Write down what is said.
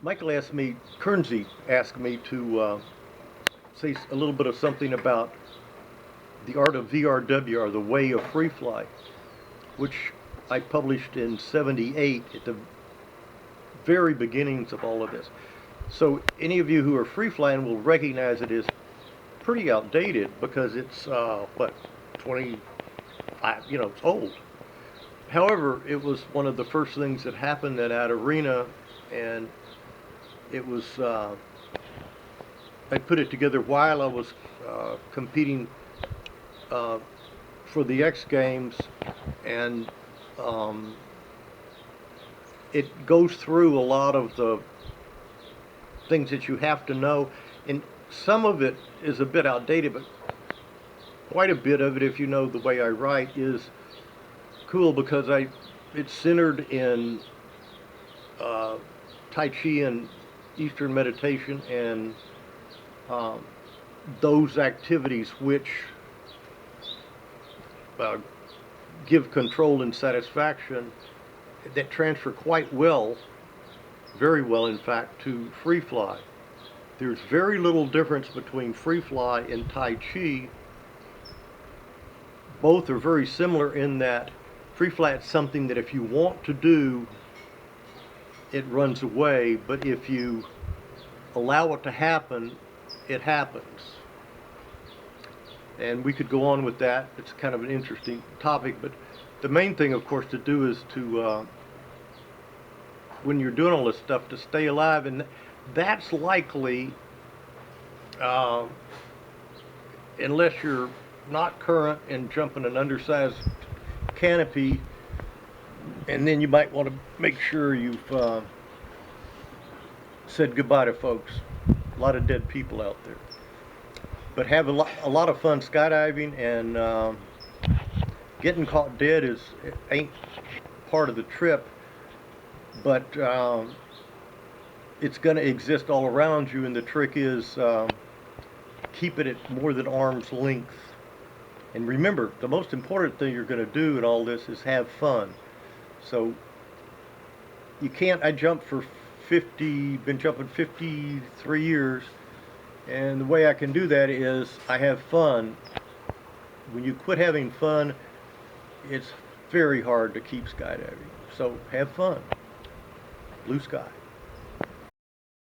Michael asked me, Kernsey asked me to say a little bit of something about the art of VRW, or the way of free fly, which I published in '78 at the very beginnings of all of this. So any of you who are free flying will recognize it as pretty outdated because it's what, 25, it's old. However, it was one of the first things that happened at Arena, and it was I put it together while I was competing uh, for the X Games, and um, it goes through a lot of the things that you have to know, and some of it is a bit outdated, but quite a bit of it, if you know the way I write, is cool because it's centered in uh, Tai Chi and Eastern meditation, and um, those activities which uh, give control and satisfaction, that transfer quite well, very well in fact, to free fly. There's very little difference between free fly and Tai Chi. Both are very similar in that free fly is something that if you want to do, it runs away, but if you allow it to happen, it happens. And we could go on with that. It's kind of an interesting topic, but the main thing, of course, to do is to, when you're doing all this stuff, to stay alive, and that's likely, uh, unless you're not current and jumping an undersized canopy, and then you might want to make sure you've said goodbye to folks. A lot of dead people out there. But have a lot of fun skydiving, and getting caught dead ain't part of the trip, but it's going to exist all around you, and the trick is keep it at more than arm's length. And remember, the most important thing you're going to do in all this is have fun. So you can't, I jumped for been jumping 53 years, and the way I can do that is I have fun. When you quit having fun, it's very hard to keep skydiving. So have fun. Blue sky.